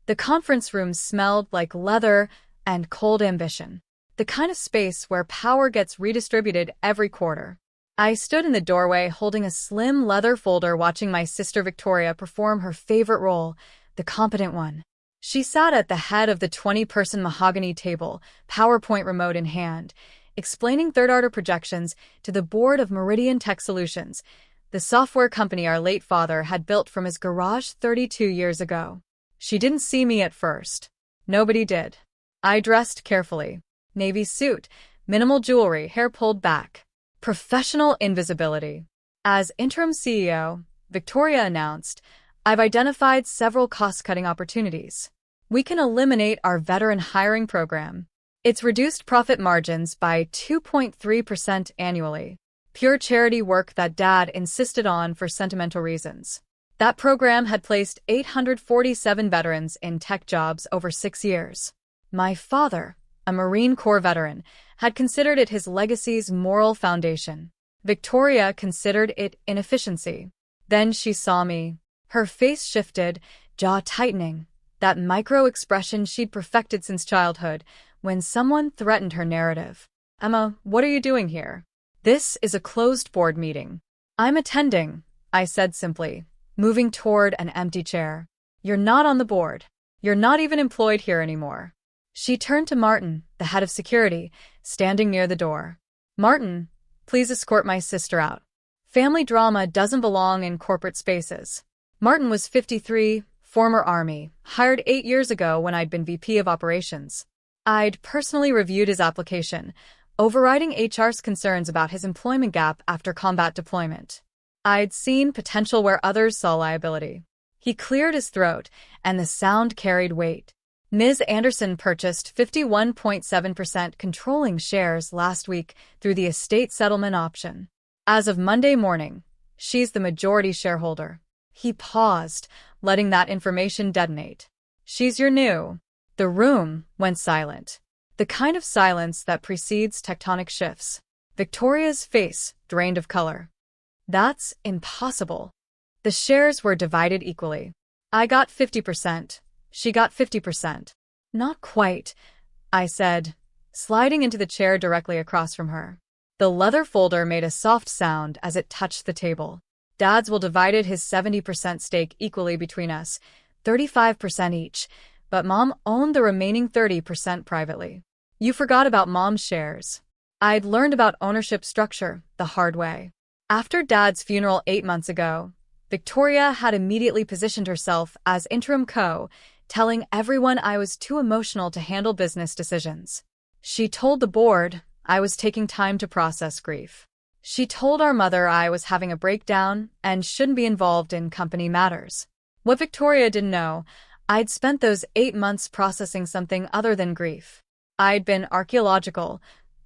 The conference room smelled like leather and cold ambition, the kind of space where power gets redistributed every quarter. I stood in the doorway holding a slim leather folder watching my sister Victoria perform her favorite role, the competent one. She sat at the head of the 20-person mahogany table, PowerPoint remote in hand, explaining third-order projections to the board of Meridian Tech Solutions, the software company our late father had built from his garage 32 years ago. She didn't see me at first. Nobody did. I dressed carefully. Navy suit, minimal jewelry, hair pulled back. Professional invisibility. As interim CEO, Victoria announced, I've identified several cost-cutting opportunities. We can eliminate our veteran hiring program. It's reduced profit margins by 2.3% annually. Pure charity work that Dad insisted on for sentimental reasons. That program had placed 847 veterans in tech jobs over 6 years. My father, a Marine Corps veteran, had considered it his legacy's moral foundation. Victoria considered it inefficiency. Then she saw me. Her face shifted, jaw tightening, that micro-expression she'd perfected since childhood when someone threatened her narrative. Emma, what are you doing here? This is a closed board meeting. I'm attending, I said simply, moving toward an empty chair. You're not on the board. You're not even employed here anymore. She turned to Martin, the head of security, standing near the door. Martin, please escort my sister out. Family drama doesn't belong in corporate spaces. Martin was 53, former Army, hired 8 years ago when I'd been VP of Operations. I'd personally reviewed his application, overriding HR's concerns about his employment gap after combat deployment. I'd seen potential where others saw liability. He cleared his throat, and the sound carried weight. Ms. Anderson purchased 51.7% controlling shares last week through the estate settlement option. As of Monday morning, she's the majority shareholder. He paused, letting that information detonate. She's your new. The room went silent. The kind of silence that precedes tectonic shifts. Victoria's face drained of color. That's impossible. The shares were divided equally. I got 50%. She got 50%. Not quite, I said, sliding into the chair directly across from her. The leather folder made a soft sound as it touched the table. Dad's will divided his 70% stake equally between us, 35% each, but Mom owned the remaining 30% privately. You forgot about Mom's shares. I'd learned about ownership structure the hard way. After Dad's funeral 8 months ago, Victoria had immediately positioned herself as interim co, telling everyone I was too emotional to handle business decisions. She told the board I was taking time to process grief. She told our mother I was having a breakdown and shouldn't be involved in company matters. What Victoria didn't know, I'd spent those 8 months processing something other than grief. I'd been archaeological,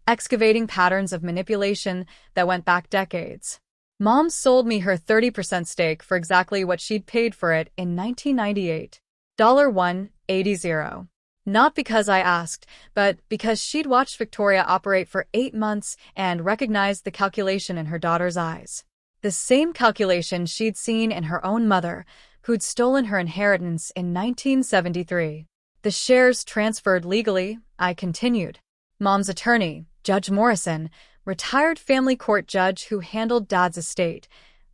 excavating patterns of manipulation that went back decades. Mom sold me her 30% stake for exactly what she'd paid for it in 1998. $1.80. Not because I asked, but because she'd watched Victoria operate for 8 months and recognized the calculation in her daughter's eyes. The same calculation she'd seen in her own mother, who'd stolen her inheritance in 1973. The shares transferred legally, I continued. Mom's attorney, Judge Morrison, retired family court judge who handled Dad's estate,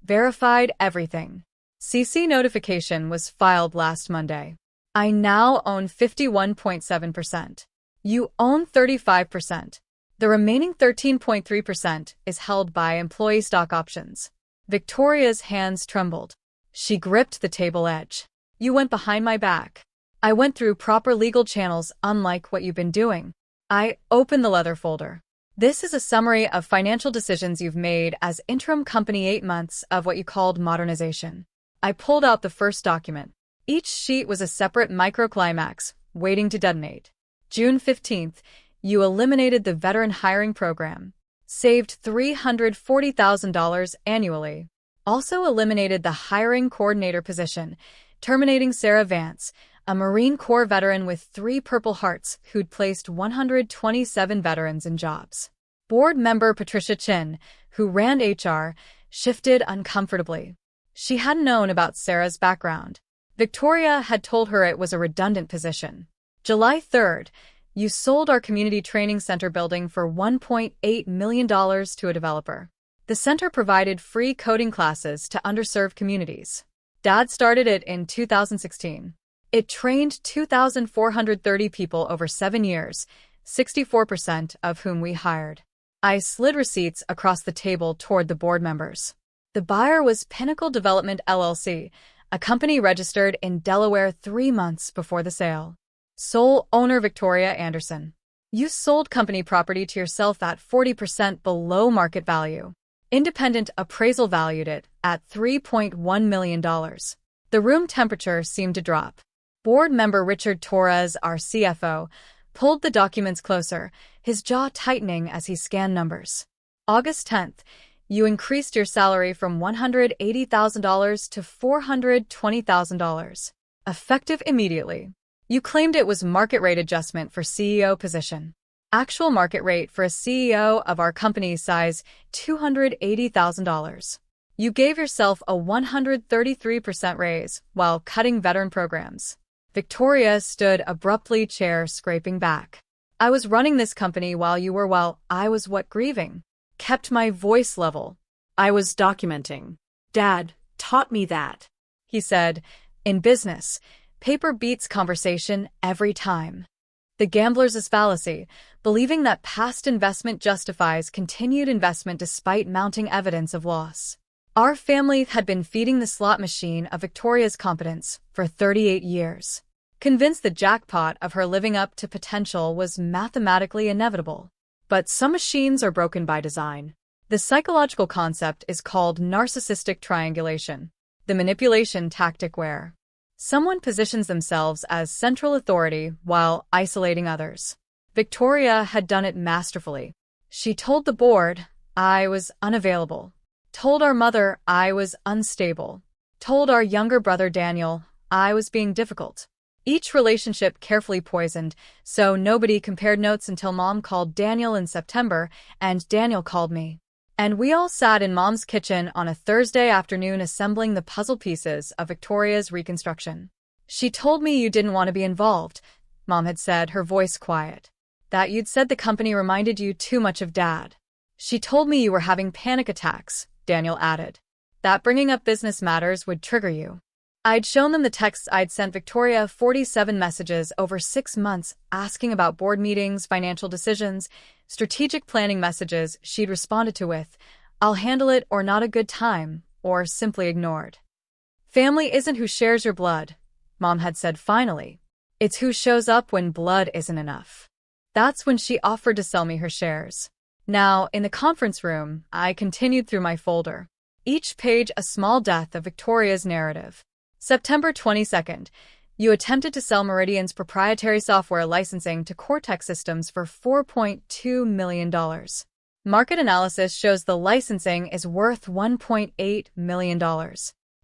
verified everything. CC notification was filed last Monday. I now own 51.7%. You own 35%. The remaining 13.3% is held by employee stock options. Victoria's hands trembled. She gripped the table edge. You went behind my back. I went through proper legal channels unlike what you've been doing. I opened the leather folder. This is a summary of financial decisions you've made as interim company 8 months of what you called modernization. I pulled out the first document. Each sheet was a separate microclimax, waiting to detonate. June 15th, you eliminated the veteran hiring program. Saved $340,000 annually. Also eliminated the hiring coordinator position, terminating Sarah Vance, a Marine Corps veteran with 3 Purple Hearts who'd placed 127 veterans in jobs. Board member Patricia Chin, who ran HR, shifted uncomfortably. She hadn't known about Sarah's background. Victoria had told her it was a redundant position. July 3rd, you sold our community training center building for $1.8 million to a developer. The center provided free coding classes to underserved communities. Dad started it in 2016. It trained 2,430 people over 7 years, 64% of whom we hired. I slid receipts across the table toward the board members. The buyer was Pinnacle Development LLC, a company registered in Delaware 3 months before the sale. Sole owner Victoria Anderson. You sold company property to yourself at 40% below market value. Independent appraisal valued it at $3.1 million. The room temperature seemed to drop. Board member Richard Torres, our CFO, pulled the documents closer, his jaw tightening as he scanned numbers. August 10th, you increased your salary from $180,000 to $420,000. Effective immediately. You claimed it was market rate adjustment for CEO position. Actual market rate for a CEO of our company's size, $280,000. You gave yourself a 133% raise while cutting veteran programs. Victoria stood abruptly, chair scraping back. I was running this company while you were, I was grieving. Kept my voice level. I was documenting. Dad taught me that. He said, in business, paper beats conversation every time. The gambler's fallacy, believing that past investment justifies continued investment despite mounting evidence of loss. Our family had been feeding the slot machine of Victoria's competence for 38 years, convinced the jackpot of her living up to potential was mathematically inevitable. But some machines are broken by design. The psychological concept is called narcissistic triangulation, the manipulation tactic where someone positions themselves as central authority while isolating others. Victoria had done it masterfully. She told the board, I was unavailable. Told our mother, I was unstable. Told our younger brother Daniel, I was being difficult. Each relationship carefully poisoned, so nobody compared notes until Mom called Daniel in September, and Daniel called me. And we all sat in Mom's kitchen on a Thursday afternoon assembling the puzzle pieces of Victoria's reconstruction. She told me you didn't want to be involved, Mom had said, her voice quiet. That you'd said the company reminded you too much of Dad. She told me you were having panic attacks, Daniel added. That bringing up business matters would trigger you. I'd shown them the texts I'd sent Victoria, 47 messages over 6 months, asking about board meetings, financial decisions, strategic planning messages she'd responded to with, I'll handle it, or not a good time, or simply ignored. Family isn't who shares your blood, Mom had said finally. It's who shows up when blood isn't enough. That's when she offered to sell me her shares. Now, in the conference room, I continued through my folder. Each page a small death of Victoria's narrative. September 22nd, you attempted to sell Meridian's proprietary software licensing to Cortex Systems for $4.2 million. Market analysis shows the licensing is worth $1.8 million.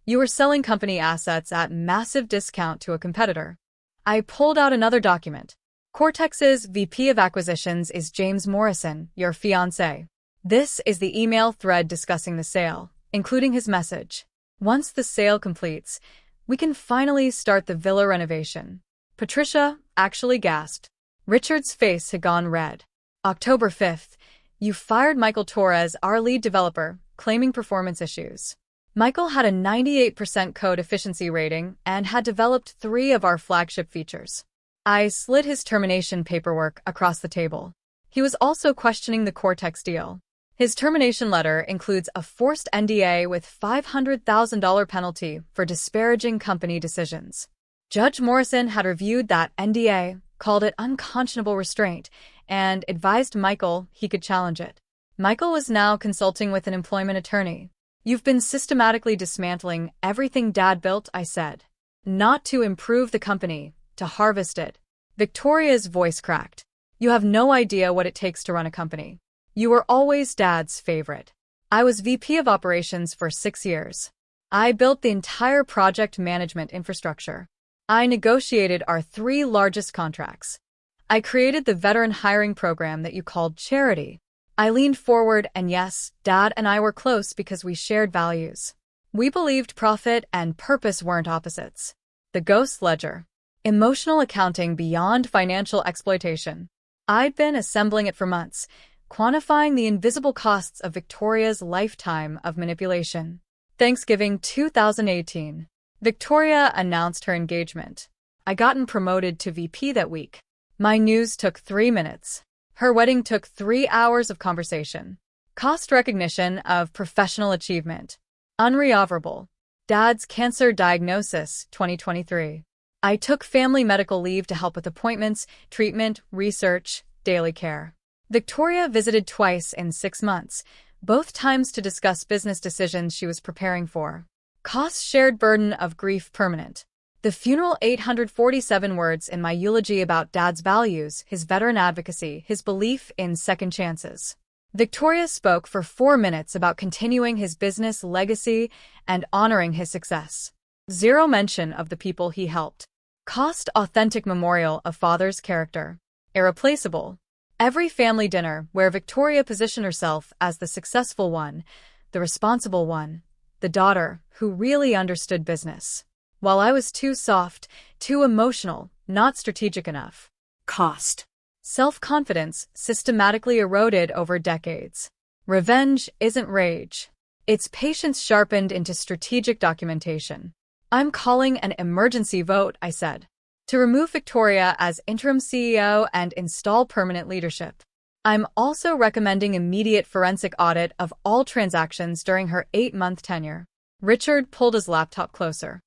You were selling company assets at massive discount to a competitor. I pulled out another document. Cortex's VP of Acquisitions is James Morrison, your fiancé. This is the email thread discussing the sale, including his message. Once the sale completes, we can finally start the villa renovation. Patricia actually gasped. Richard's face had gone red. October 5th, you fired Michael Torres, our lead developer, claiming performance issues. Michael had a 98% code efficiency rating and had developed 3 of our flagship features. I slid his termination paperwork across the table. He was also questioning the Cortex deal. His termination letter includes a forced NDA with $500,000 penalty for disparaging company decisions. Judge Morrison had reviewed that NDA, called it unconscionable restraint, and advised Michael he could challenge it. Michael was now consulting with an employment attorney. You've been systematically dismantling everything Dad built, I said. Not to improve the company, to harvest it. Victoria's voice cracked. You have no idea what it takes to run a company. You were always Dad's favorite. I was VP of Operations for 6 years. I built the entire project management infrastructure. I negotiated our 3 largest contracts. I created the veteran hiring program that you called charity. I leaned forward, and yes, Dad and I were close because we shared values. We believed profit and purpose weren't opposites. The Ghost Ledger. Emotional accounting beyond financial exploitation. I'd been assembling it for months, quantifying the invisible costs of Victoria's lifetime of manipulation. Thanksgiving 2018. Victoria announced her engagement. I gotten promoted to VP that week. My news took 3 minutes. Her wedding took 3 hours of conversation. Cost recognition of professional achievement. Unrecoverable. Dad's cancer diagnosis, 2023. I took family medical leave to help with appointments, treatment, research, daily care. Victoria visited twice in 6 months, both times to discuss business decisions she was preparing for. Cost shared burden of grief permanent. The funeral 847 words in my eulogy about Dad's values, his veteran advocacy, his belief in second chances. Victoria spoke for 4 minutes about continuing his business legacy and honoring his success. Zero mention of the people he helped. Cost authentic memorial of father's character. Irreplaceable. Every family dinner where Victoria positioned herself as the successful one, the responsible one, the daughter who really understood business. While I was too soft, too emotional, not strategic enough. Cost. Self-confidence systematically eroded over decades. Revenge isn't rage. It's patience sharpened into strategic documentation. I'm calling an emergency vote, I said, to remove Victoria as interim CEO and install permanent leadership. I'm also recommending immediate forensic audit of all transactions during her 8-month tenure. Richard pulled his laptop closer.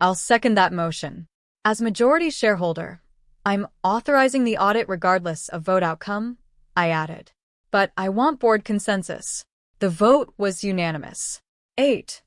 I'll second that motion. As majority shareholder, I'm authorizing the audit regardless of vote outcome, I added. But I want board consensus. The vote was unanimous. 8.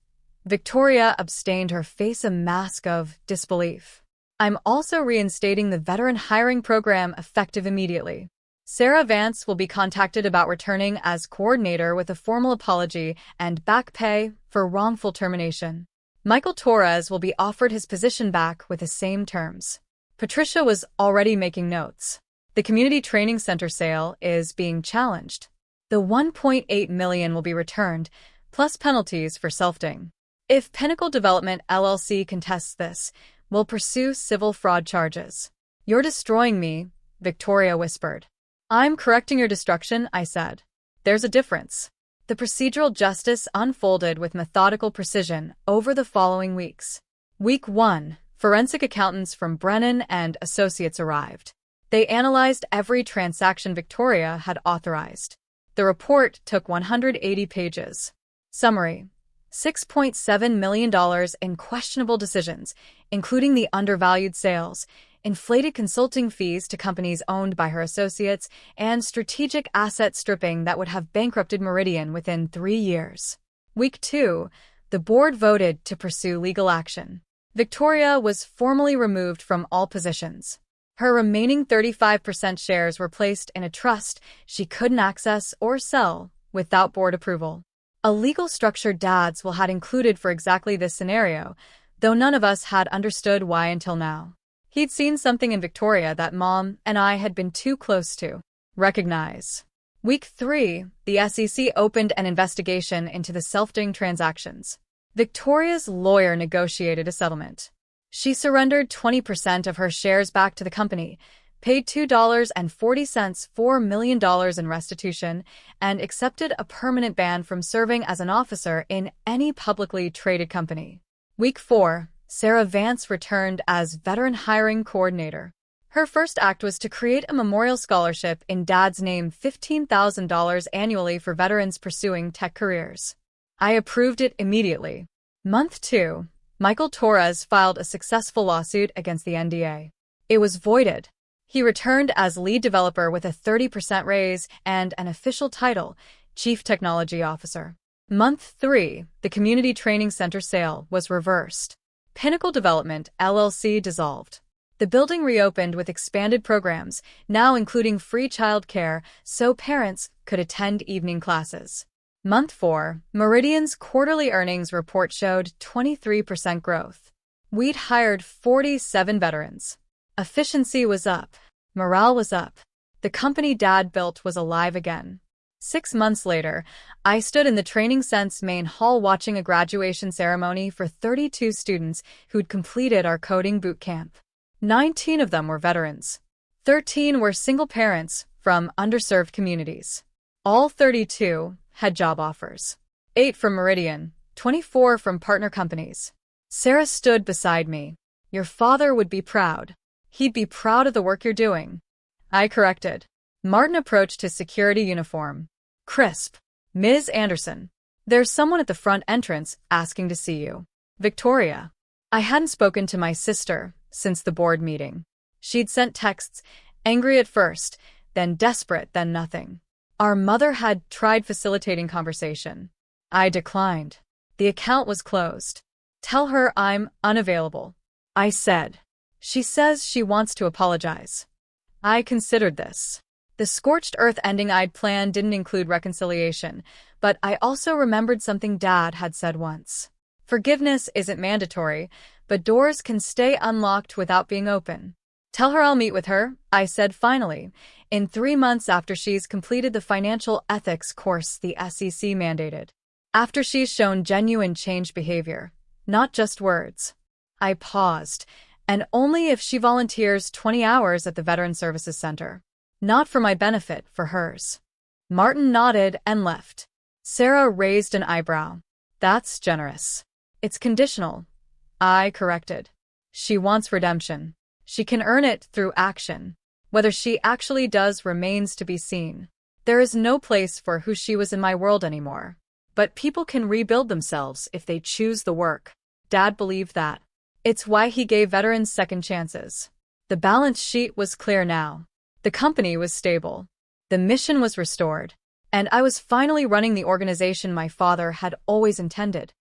Victoria abstained, her face a mask of disbelief. I'm also reinstating the veteran hiring program effective immediately. Sarah Vance will be contacted about returning as coordinator with a formal apology and back pay for wrongful termination. Michael Torres will be offered his position back with the same terms. Patricia was already making notes. The community training center sale is being challenged. The $1.8 million will be returned, plus penalties for self-ding. If Pinnacle Development LLC contests this, we'll pursue civil fraud charges. You're destroying me, Victoria whispered. I'm correcting your destruction, I said. There's a difference. The procedural justice unfolded with methodical precision over the following weeks. Week 1. Forensic accountants from Brennan and Associates arrived. They analyzed every transaction Victoria had authorized. The report took 180 pages. Summary: $6.7 million in questionable decisions, including the undervalued sales, inflated consulting fees to companies owned by her associates, and strategic asset stripping that would have bankrupted Meridian within 3 years. Week 2, the board voted to pursue legal action. Victoria was formally removed from all positions. Her remaining 35% shares were placed in a trust she couldn't access or sell without board approval. A legal structure Dad's will had included for exactly this scenario, though none of us had understood why until now. He'd seen something in Victoria that Mom and I had been too close to recognize. Week 3, the SEC opened an investigation into the self-ding transactions. Victoria's lawyer negotiated a settlement. She surrendered 20% of her shares back to the company, paid $2.40 $4 million in restitution, and accepted a permanent ban from serving as an officer in any publicly traded company. Week 4, Sarah Vance returned as veteran hiring coordinator. Her first act was to create a memorial scholarship in Dad's name, $15,000 annually for veterans pursuing tech careers. I approved it immediately. Month 2, Michael Torres filed a successful lawsuit against the NDA. It was voided. He returned as lead developer with a 30% raise and an official title, Chief Technology Officer. Month 3, the community training center sale was reversed. Pinnacle Development LLC dissolved. The building reopened with expanded programs, now including free childcare, so parents could attend evening classes. Month 4, Meridian's quarterly earnings report showed 23% growth. We'd hired 47 veterans. Efficiency was up. Morale was up. The company Dad built was alive again. 6 months later, I stood in the Training Sense main hall watching a graduation ceremony for 32 students who'd completed our coding boot camp. 19 of them were veterans. 13 were single parents from underserved communities. All 32 had job offers. 8 from Meridian, 24 from partner companies. Sarah stood beside me. Your father would be proud. He'd be proud of the work you're doing. I corrected. Martin approached his security uniform. Crisp. Ms. Anderson. There's someone at the front entrance asking to see you. Victoria. I hadn't spoken to my sister since the board meeting. She'd sent texts, angry at first, then desperate, then nothing. Our mother had tried facilitating conversation. I declined. The account was closed. Tell her I'm unavailable, I said. She says she wants to apologize. I considered this. The scorched earth ending I'd planned didn't include reconciliation, but I also remembered something Dad had said once. Forgiveness isn't mandatory, but doors can stay unlocked without being open. Tell her I'll meet with her, I said finally, in 3 months after she's completed the financial ethics course the SEC mandated. After she's shown genuine change behavior, not just words. I paused, and only if she volunteers 20 hours at the Veteran Services Center. Not for my benefit, for hers. Martin nodded and left. Sarah raised an eyebrow. That's generous. It's conditional, I corrected. She wants redemption. She can earn it through action. Whether she actually does remains to be seen. There is no place for who she was in my world anymore. But people can rebuild themselves if they choose the work. Dad believed that. It's why he gave veterans second chances. The balance sheet was clear now. The company was stable. The mission was restored. And I was finally running the organization my father had always intended.